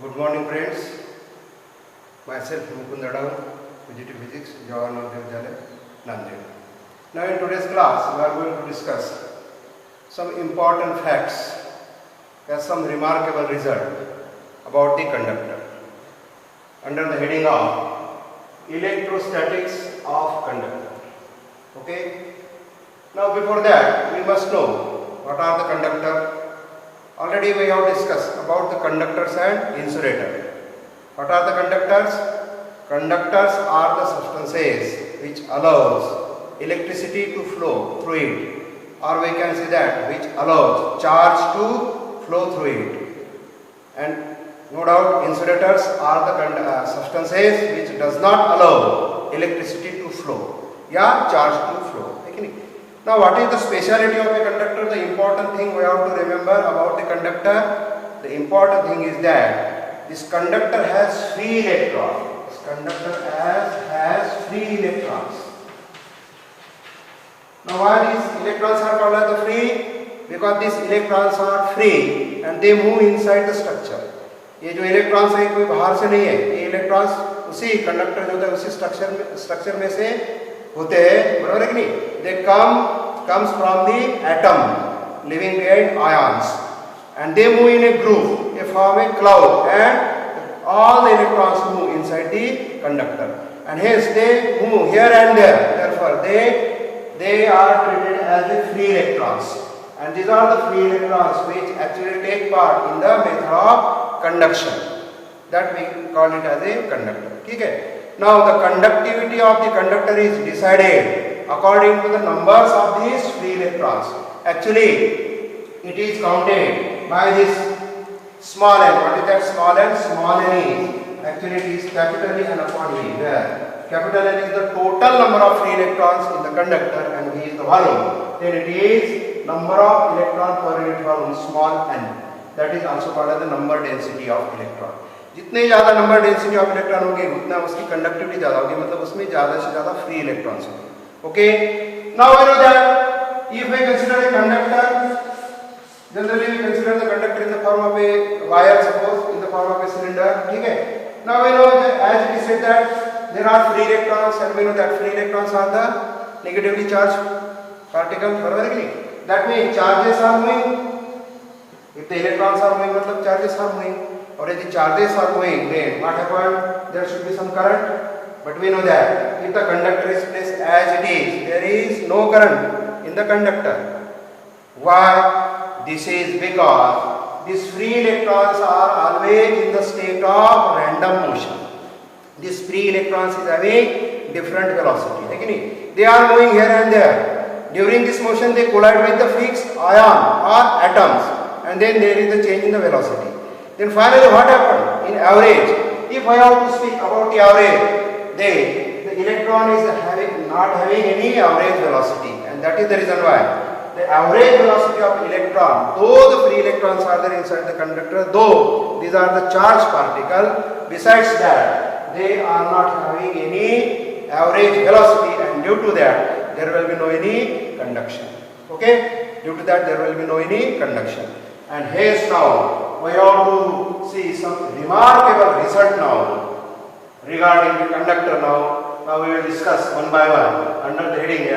Good morning, friends. Myself Mukund Adau, Physics Physics, Jawaharlal Nehru Vidyalaya, Nanded. Now, in today's class, we are going to discuss some important facts and some remarkable result about the conductor under the heading of electrostatics of conductor. Okay. Now, before that, we must know what are the conductor. Already we have discussed about the conductors and insulator. What are the conductors? Conductors are the substances which allows electricity to flow through it, or we can say that which allows charge to flow through it. And no doubt insulators are the substances which does not allow electricity to flow, charge to flow. Now, what is the speciality of a conductor? The important thing we have to remember about the conductor, the important thing is that this conductor has free electrons. This conductor has free electrons. Now, why these electrons are called as the free? Because these electrons are free and they move inside the structure. ये जो electrons है कोई बाहर से नहीं है, ये electrons उसी कंडक्टर जो होता है उसी स्ट्रक्चर में से होते हैं, बराबर है कि नहीं? They comes from the atom leaving behind ions and they move in a group, they form a cloud and all the electrons move inside the conductor and hence they move here and there. Therefore, they are treated as the free electrons and these are the free electrons which actually take part in the method of conduction. That we call it as a conductor. Okay? Now, the conductivity of the conductor is decided according to the numbers of these free electrons. Actually, it is counted by this small n. What is that small n? Small n is actually it is capital N upon V, where capital N is the total number of free electrons in the conductor and V is the volume. Then it is number of electron per unit volume, small n. That is also called as the number density of electron. जितने ज़्यादा number density of electron होगी उतना उसकी conductivity ज़्यादा होगी, मतलब उसमें ज़्यादा से ज़्यादा फ्री इलेक्ट्रॉन्स होंगे. Okay, now we know that if we consider a conductor, generally we consider the conductor in the form of a wire, suppose in the form of a cylinder. ठीक है. Now we know that as it is said that there are free electrons and we know that free electrons are the negatively charged particles. बराबर है कि नहीं? That means charges are moving. If the electrons are moving, मतलब charges are moving. और यदि charges are moving, then what happened? There should be some current. But we know that if the conductor is placed as it is, there is no current in the conductor. Why? This is because these free electrons are always in the state of random motion. These free electrons is having different velocity. They are moving here and there. During this motion, they collide with the fixed ion or atoms, and then there is a change in the velocity. Then finally, what happened? In average, if I have to speak about the average, the electron is not having any average velocity, and that is the reason why the average velocity of electron, though the free electrons are there inside the conductor, though these are the charged particle, besides that they are not having any average velocity, and due to that there will be no any conduction. Okay, due to that there will be no any conduction, and hence now we have to see some remarkable result now regarding the conductor. Now we will discuss one by one under the heading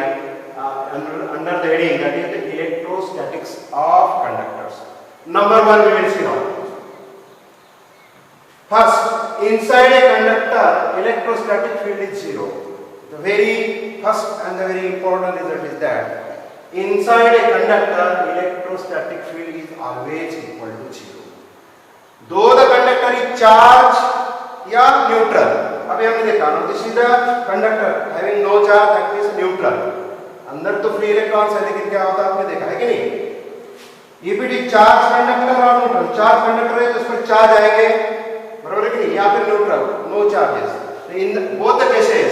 under the heading that is the electrostatics of conductors. Number one we will see now. First, inside a conductor electrostatic field is zero. The very first and the very important result is that inside a conductor electrostatic field is always equal to zero. Though the conductor is charged या neutral. अभी हमने देखा ना, this is the conductor having no charge, that means neutral. अंदर तो free electrons है लेकिन क्या होता है आपने देखा है कि नहीं? If it is charge conductor और न्यूट्रल, चार्ज कंडक्टर है तो उस पर चार्ज आएंगे, बराबर है कि नहीं? या फिर neutral, no charges. In both the cases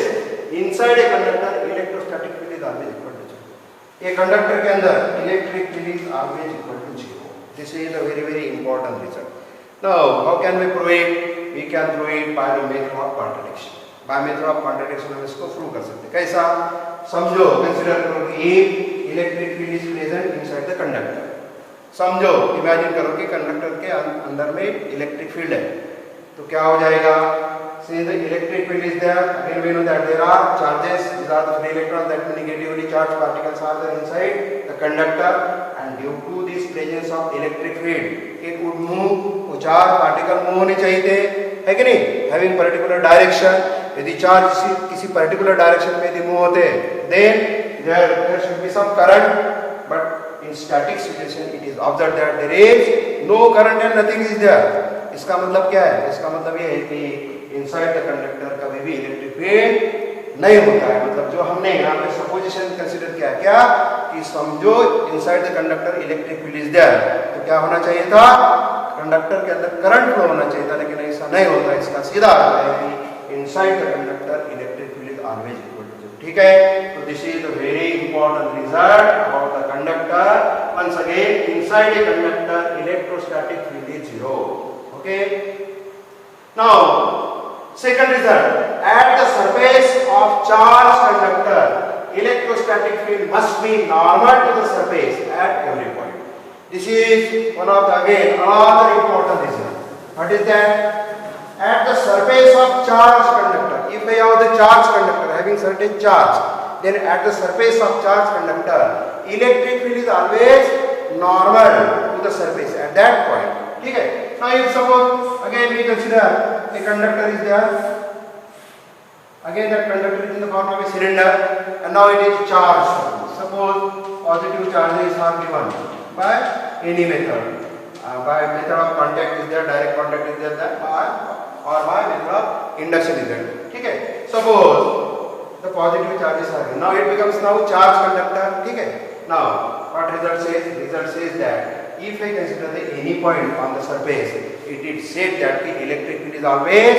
inside a conductor electrostatic field is always equal to zero. A conductor के अंदर electric field is always equal to zero. This is a very very important result. Now how can we prove it? We can prove it by the method of contradiction. By method of contradiction हम इसको prove कर सकते हैं. कैसा? समझो, consider करो कि एक electric field is present inside the conductor. समझो, इमेजिन करो कि कंडक्टर के अंदर में इलेक्ट्रिक फील्ड है. तो क्या हो जाएगा? Since the electric field is there, again we know that there are charges. These are the free electrons that mean negatively charged particles are there inside the conductor, and due to this presence of electric field, it would move. वो चार particle move होने चाहिए थे, है कि नहीं? Having particular direction. यदि charge किसी particular direction में यदि मूव होते, then there should be some current, but in static situation it is observed that there is no current and nothing is there. इसका मतलब क्या है? इसका मतलब ये है कि इनसाइड द कंडक्टर कभी भी इलेक्ट्रिक फील्ड नहीं होता है। मतलब जो हमने यहाँ पे सपोजिशन कंसीडर किया क्या कि समझो inside the conductor electric field is there, तो क्या होना चाहिए था? कंडक्टर के अंदर करंट फ्लो होना चाहिए था, लेकिन ऐसा नहीं होता। इसका सीधा अर्थ है कि inside the conductor electric field is always equal to 0। ठीक है, तो this is the very important result about the conductor. Once again, inside a conductor electrostatic field is 0। Okay, now second result, at the surface of charged conductor electrostatic field must be normal to the surface at every point. This is one of the again another important result. What is that? At the surface of charged conductor, if I have the charged conductor having certain charge, then at the surface of charged conductor electric field is always normal to the surface at that point. ठीक है, now if suppose again we consider a conductor is there, again that conductor is in the form of a cylinder and now it is charged. Suppose positive charges are given by any method, by method of contact is there, direct contact is there, or by method of induction is there. ठीक है, suppose the positive charges are given, now it becomes now charged conductor. ठीक है, now what result says? Result says that if I consider the any point on the surface, it is said that the electric field is always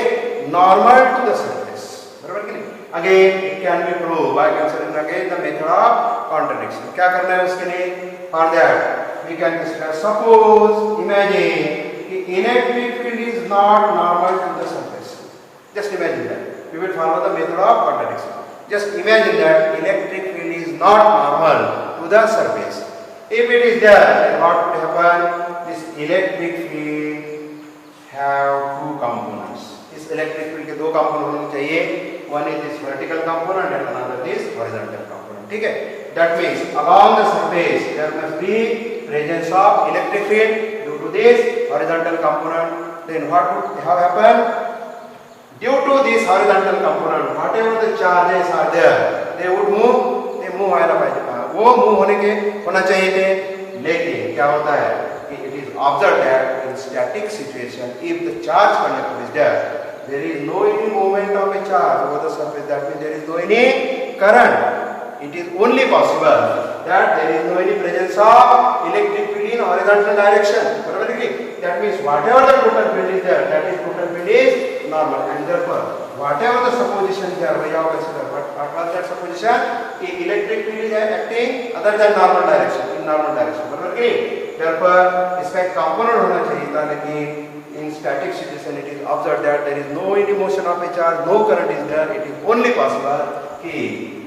normal to the surface. बराबर कि नहीं? Again, it can be proved by considering again the method of contradiction. क्या करना है उसके लिए? For that, we can consider. Suppose, imagine कि electric field is not normal to the surface. Just imagine that. We will follow the method of contradiction. Just imagine that electric field is not normal to the surface. If it is there, then what would happen? This electric field have two components. इस electric field के दो component होने चाहिए. One is this vertical component and another is horizontal component. ठीक है? That means along the surface there must be presence of electric field due to this horizontal component. Then what would have happened? Due to this horizontal component, whatever the charges are there, they would move. They move आयला पाहिजे. वो move होने के होना चाहिए थे, लेकिन क्या होता है कि it is observe that in static situation if the charge conductor is there is no any movement of a charge over the surface, that means there is no any current. It is only possible that there is no any presence of electric field in horizontal direction. बराबर है? That means whatever the total field is there, that is total field is normal, and therefore whatever the supposition here we have considered. What was that supposition? कि electric field is acting other than normal direction, in normal direction. बराबर है? Therefore इसका एक component होना चाहिए था, लेकिन in static situation it is observed that there is no any motion of a charge, no current is there. It is only possible कि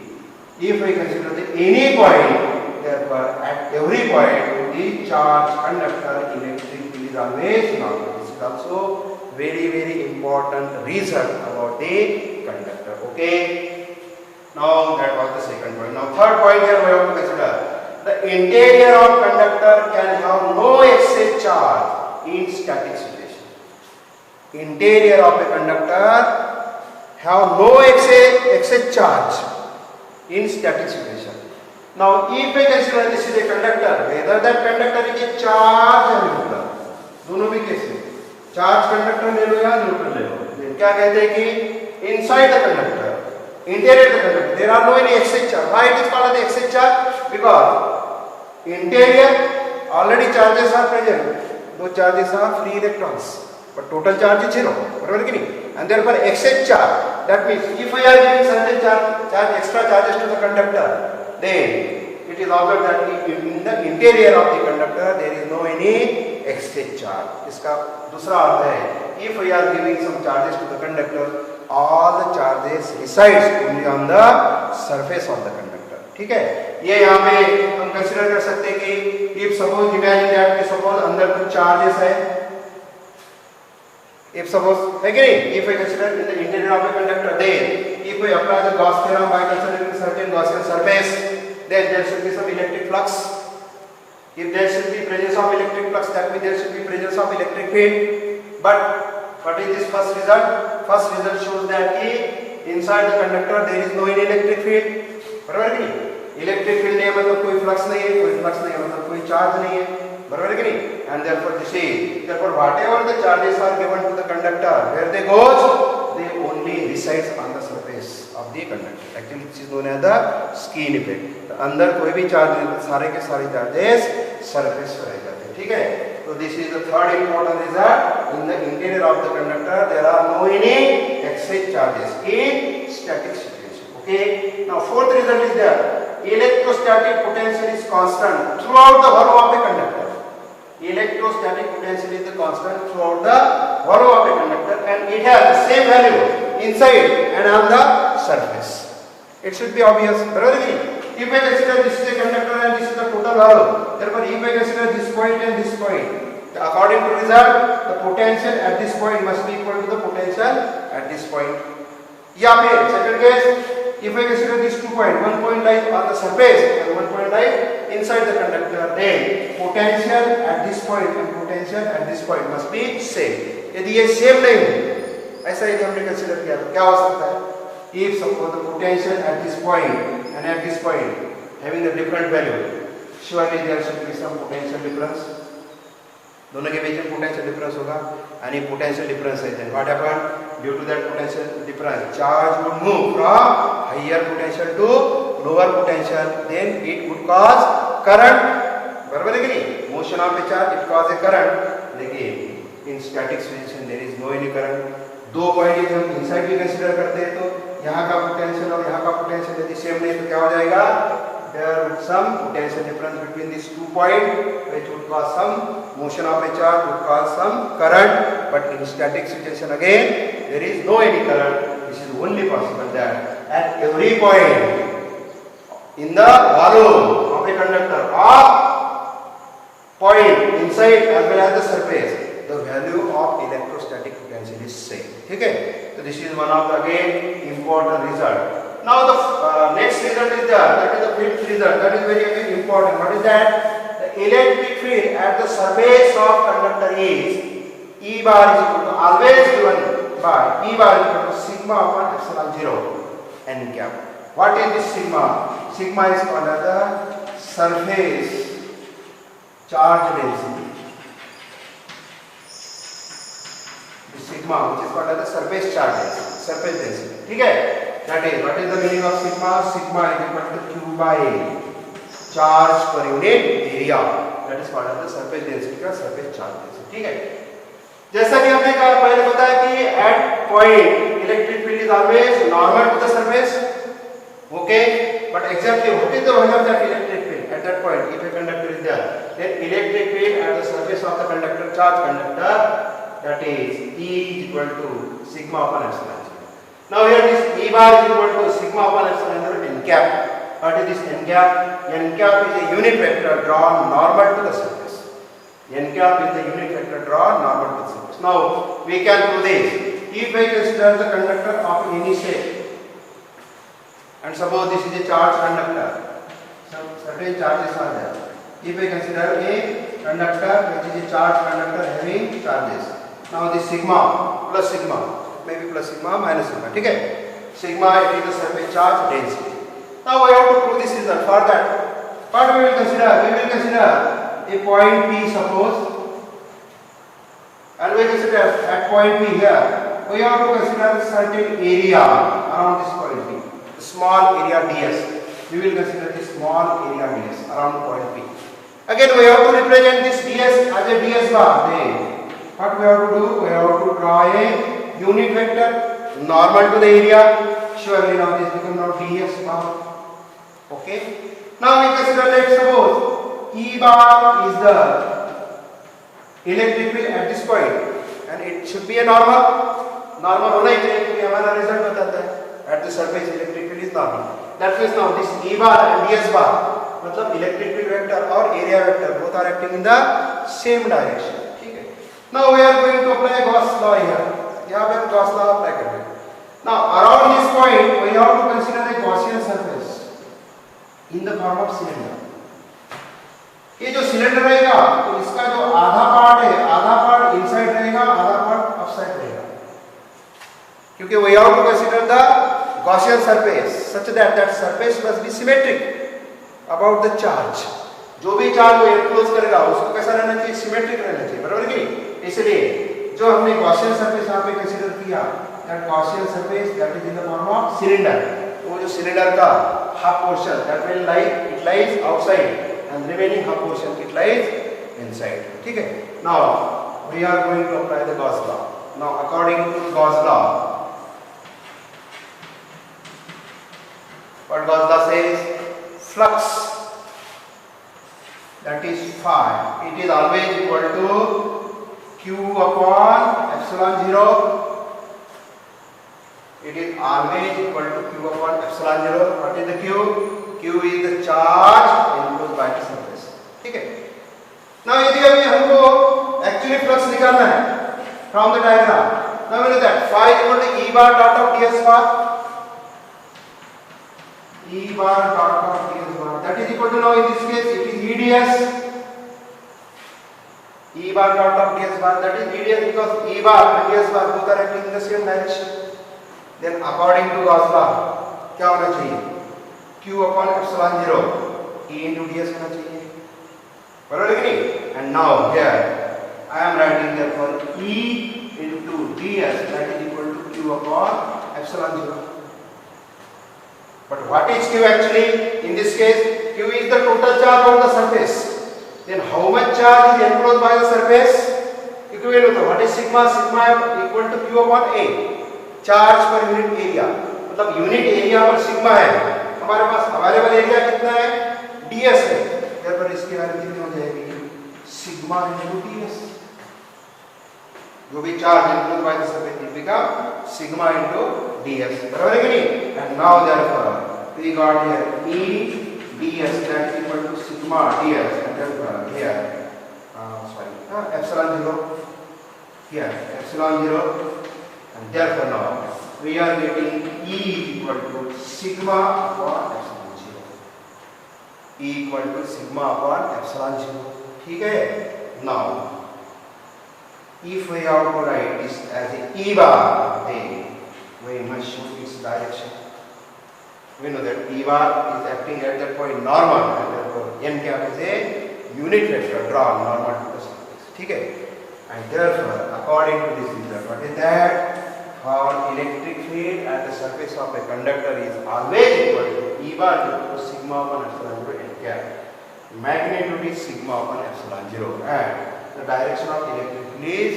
if we consider the any point, therefore at every point the charge conductor electric field is always normal. This is also very important result about the conductor. Okay, now that was the second point. Now third point here we have to consider the interior of conductor can have no excess charge in static situation. Interior of a conductor have no excess charge in static situation. Now if I consider this is a conductor, whether that conductor is a charge or neutral, दोनों भी case में charge conductor ले लो या neutral ले लो, क्या कहते हैं कि inside the conductor, interior the conductor, there are no any excess charge. Why it is called the excess charge? Because interior already charges are present, though charges are free electrons, but total charge is 0. बराबर कि नहीं? And therefore excess charge, that means if I are giving certain extra charges to the conductor, then it is observed that in the interior of the conductor there is no any excess charge. इसका दूसरा अर्थ है if I are giving some charges to the conductor, all the charges resides only on the surface of the conductor. ठीक है? ये यहाँ पे हम consider कर सकते हैं कि if suppose imagine that suppose अंदर कुछ charges है, If suppose, again, if I consider in the interior of a conductor, then if we apply the Gauss theorem by considering certain Gaussian surface, then there should be some electric flux. If there should be presence of electric flux, that means there should be presence of electric field. But what is this first result? First result shows that inside the conductor there is no any electric field. बराबर है कि electric field नहीं है मतलब कोई flux नहीं है, कोई फ्लक्स नहीं है मतलब कोई चार्ज नहीं है. बराबर है कि नहीं? And therefore this is, therefore whatever the charges are given to the conductor, where they goes, they only resides on the surface of the conductor. Actually this is known as the skin effect. तो अंदर कोई भी charge नहीं, सारे के सारे charges surface पर रह जाते हैं. ठीक है? So this is the third important result. In the interior of the conductor there are no any excess charges in static situation. Okay? Now fourth result is that electrostatic potential is constant throughout the volume of a conductor. Electrostatic potential is the constant throughout the volume of a conductor, and it has the same value inside and on the surface. It should be obvious. If I consider this is a conductor and this is the total volume, therefore if I consider this point and this point, according to result, the potential at this point must be equal to the potential at this point. या फिर second case, if I consider these 2 points, one point lies on the surface and one point lies inside the conductor, then potential at this point and potential at this point must be same. यदि ये same नहीं हो, ऐसा यदि हमने consider किया तो क्या हो सकता है? If suppose the potential at this point and at this point having a different value, surely there should be some potential difference. दोनों के बीच में potential difference होगा, and if potential difference है, then what happen? Due to that potential difference, charge would move from higher potential to lower potential, then it would cause current. बराबर है कि नहीं? Motion of a charge, it cause a current. लेकिन in static situation there is no any current. दो point यदि हम inside भी consider करते हैं तो यहाँ का पोटेंशियल और यहाँ का पोटेंशियल यदि सेम नहीं तो क्या हो जाएगा? There would some potential difference between these 2 points, which would cause some motion of a charge, would cause some current. But in static situation again, there is no any current. This is only possible that at every point in the volume of a conductor or point inside as well as the surface, the value of electrostatic potential is same. Okay? So this is one of the again important result. Now the next result is that is the fifth result. That is very important. What is that? The electric field at the surface of conductor is E bar is equal to always given by E bar is equal to sigma upon epsilon 0 n cap. What is this sigma? Sigma is called as the surface charge density. Sigma, which is called as the surface charge density, surface density. ठीक है? That is, what is the meaning of sigma? Sigma is equal to Q by charge per unit area. That is called as the surface density का surface charge density. ठीक है? जैसा कि हमने कहा पहले बताया कि at point electric field is always normal to the surface. Okay? But exactly what is the value of that electric field at that point? If a conductor is there, then electric field at the surface of the conductor, charge conductor, that is E is equal to sigma upon epsilon. Now here this E bar is equal to sigma upon epsilon n cap. What is this n cap? N cap is a unit vector drawn normal to the surface. N cap is the unit vector drawn normal to the surface. Now we can do this. If I consider the conductor of any shape, and suppose this is a charged conductor, some certain charges are there. If I consider a conductor which is a charged conductor having charges, now this sigma plus sigma, maybe plus sigma minus sigma, ठीक है? Sigma it is the surface charge density. Now we have to prove this result. For that, what we will consider? We will consider a point P, suppose, and we consider at point P here. We have to consider a certain area around this point P, small area ds. We will consider this small area ds around point P. Again, we have to represent this ds as a ds bar. Then what we have to do? We have to draw a unit vector normal to the area. Surely now this becomes now ds bar. Okay. Now we consider, let's suppose E bar is the electric field at this point, and it should be a normal. Normal होना ही चाहिए क्योंकि हमारा result बताता है at the surface electric field is normal. That means now this E bar and ds bar, मतलब electric field vector और area vector both are acting in the same direction. ठीक है. Now we are going to apply Gauss law here. यहाँ पे हम Gauss law apply कर रहे हैं. Now around this point we have to consider a Gaussian surface in the form of cylinder. ये जो सिलेंडर रहेगा तो इसका जो आधा पार्ट इनसाइड रहेगा, आधा पार्ट आउटसाइड रहेगा. क्योंकि we have to consider the Gaussian surface such that that surface must be symmetric about the charge. जो भी चार्ज वो एनक्लोज करेगा उसको कैसा रहना चाहिए, सिमेट्रिक रहना चाहिए, बराबर कि नहीं. इसलिए जो हमने गॉसियन सरफेस यहाँ पे कंसीडर किया, that Gaussian surface that is in the form of cylinder, वो जो सिलेंडर का half portion that will lies outside and remaining half portion it lies inside. ठीक है. Now we are going to apply the Gauss law. Now according to Gauss law, what Gauss law says, flux that is phi, it is always equal to q upon epsilon 0. It is always equal to q upon epsilon 0. What is the q? Q is the charge enclosed by the surface. ठीक है. Now यदि अभी हमको actually flux निकालना है from the diagram, now we know that phi is equal to E bar dot of ds bar. E bar dot of ds bar, that is equal to, now in this case it is EDS. E bar dot of ds bar, that is EDS because E bar and ds bar both are acting in the same direction. Then according to Gauss law क्या होना चाहिए, Q upon epsilon 0 E into ds होना चाहिए, बराबर है कि नहीं. And now here I am writing therefore E into ds that is equal to Q upon epsilon 0. But what is Q actually? In this case, Q is the total charge on the surface. Then how much charge is enclosed by the surface? Equivalent. What is sigma? Sigma equal to Q upon A. Charge per unit area. मतलब unit area पर sigma है. हमारे पास available area कितना है? ds है. तब इसकी value कितनी हो जाएगी? Sigma into ds. जो भी charge enclosed by the surface will become sigma into ds. बराबर है कि नहीं? And now therefore we got here E ds that is equal to sigma ds, and therefore here epsilon 0 here epsilon 0, and therefore now we are getting E is equal to sigma upon epsilon 0. E equal to sigma upon epsilon 0. ठीक है. Now if we have to write this as a E bar, then we must show its direction. We know that E bar is acting at that point normal, and therefore n cap is a unit vector drawn normal to the surface. ठीक है. And therefore according to this result, what is that? For electric field at the surface of a conductor is always equal to E bar equal to sigma upon epsilon 0 n cap. Magnitude is sigma upon epsilon 0, and the direction of electric field is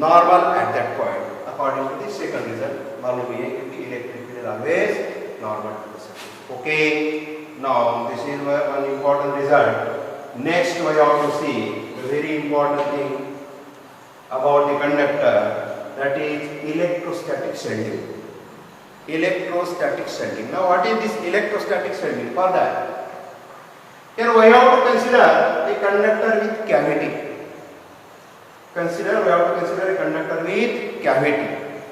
normal at that point. According to the second result, मालूम है कि electric field is always normal to the surface. Okay. Now this is one important result. Next we have to see the very important thing about the conductor, that is electrostatic shielding. Electrostatic shielding. Now what is this electrostatic shielding? For that, here we have to consider a conductor with cavity. We have to consider a conductor with cavity.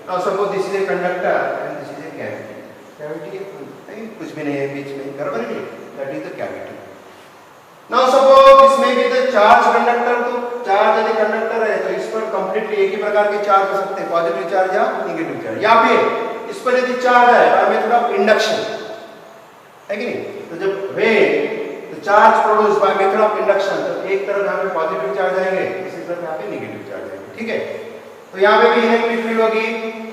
Now suppose this is a conductor and this is a cavity. Cavity कुछ भी नहीं है बीच में, बराबर है. That is the cavity. Now suppose this may be the charge conductor. तो charge यदि conductor है तो इस पर कंप्लीटली एक ही प्रकार के चार्ज हो सकते हैं, पॉजिटिव चार्ज या नेगेटिव चार्ज, या फिर इस पर यदि चार्ज है बाय मेथड ऑफ इंडक्शन, है कि नहीं. तो जब वे तो charge produce by method of induction, तो एक तरफ यहाँ पे पॉजिटिव चार्ज आएंगे, दूसरी तरफ यहाँ पे नेगेटिव चार्ज आएंगे. ठीक है. तो यहाँ पे भी इलेक्ट्रिक फील्ड होगी,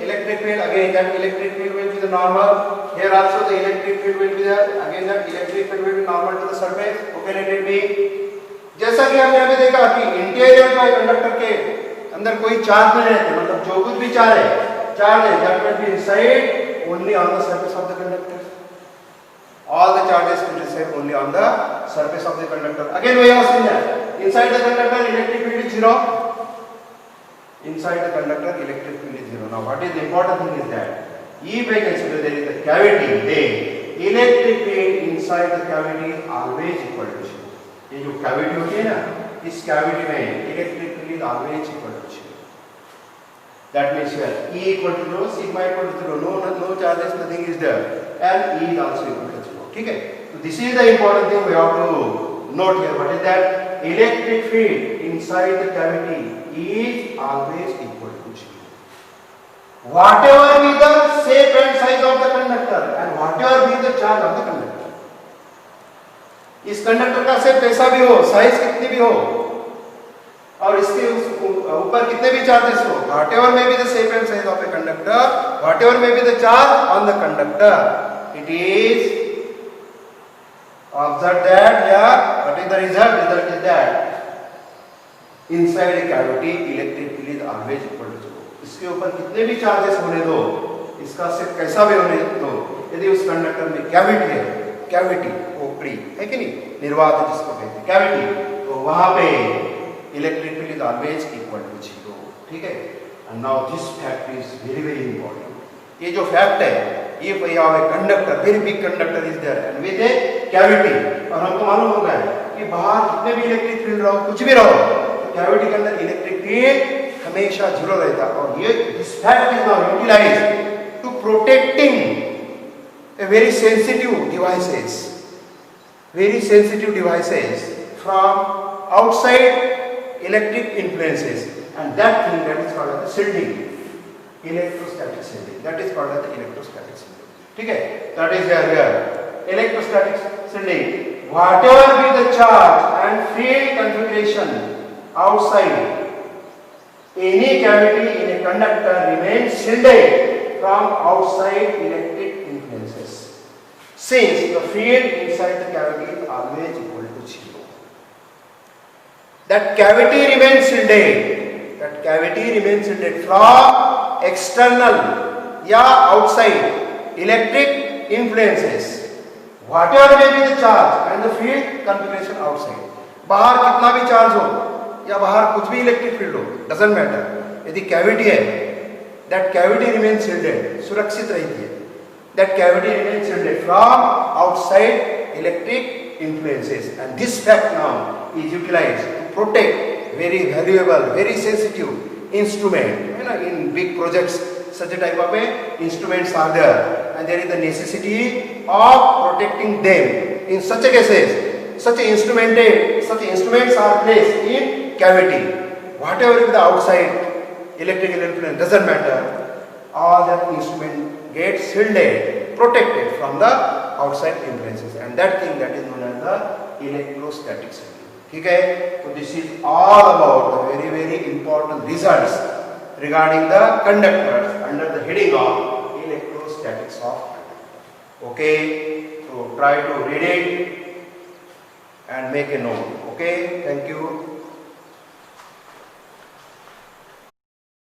electric field again that electric field will be the normal. Here also the electric field will be there, again that electric field will be normal to the surface. Okay, let it be. जैसा कि हमने अभी देखा कि interior में conductor के अंदर कोई चार्ज नहीं रहते, मतलब जो कुछ भी चार्ज है that will be inside only on the surface of the conductor. All the charges will reside only on the surface of the conductor. Again we have seen that inside the conductor electric field is 0. Inside the conductor electric field is 0. Now what is the important thing is that if I consider there is a cavity, then electric field inside the cavity is always equal to 0. ये जो cavity होती है ना, इस cavity में electric field is always equal to 0. That means here E equal to 0, sigma equal to 0, no charges, nothing is there, and E is also equal to 0. Okay? So this is the important thing we have to note here. What is that? Electric field inside the cavity is always equal to 0. Whatever be the shape and size of the conductor and whatever be the charge of the conductor. इस conductor का shape कैसा भी हो, size कितनी भी हो, और इसके ऊपर कितने भी चार्जेस हो, whatever may be the shape and size of a conductor, whatever may be the charge on the conductor, it is observe that, yeah, what is the result? Result is that inside a cavity electric field is always equal to 0. इसके ऊपर कितने भी charges होने दो, इसका shape कैसा भी होने दो, यदि उस कंडक्टर में कैविटी है, कैविटी खोपड़ी है कि नहीं, निर्वात जिसको कहते हैं कैविटी, तो वहां पे electric field is always equal to 0. ठीक है? And now this fact is very very important. ये जो फैक्ट है, ये we have a conductor, very big conductor is there and with a cavity, और हमको मालूम होगा कि बाहर कितने भी इलेक्ट्रिक फील्ड रहो, कुछ भी रहो, तो कैविटी के अंदर इलेक्ट्रिक फील्ड हमेशा 0 रहता है. और ये this fact is now utilised to protecting a very sensitive devices from outside electric influences, and that thing that is called as the shielding, electrostatic shielding, that is called as the electrostatic shielding. ठीक है? That is here electrostatic shielding. Whatever be the charge and field configuration outside any cavity in a conductor remains shielded from outside electric influences, since the field inside the cavity is always equal to 0. That cavity remains shielded. That cavity remains shielded from external या outside electric influences. Whatever may be the charge and the field configuration outside. बाहर कितना भी charge हो या बाहर कुछ भी electric field हो, doesn't matter. यदि कैविटी है, that cavity remains shielded, सुरक्षित रहती है. That cavity remains shielded from outside electric influences, and this fact now is utilized to protect very valuable, very sensitive instrument. You know, in big projects, such a type of instruments are there, and there is the necessity of protecting them. In such a cases, such instruments are placed in cavity. Whatever is the outside electrical influence, doesn't matter. All that instrument gets shielded, protected from the outside influences, and that thing that is known as the electrostatic shielding. ठीक है? So this is all about the very very important results regarding the conductors under the heading of electrostatics of conductor. Okay? So try to read it and make a note. Okay? Thank you.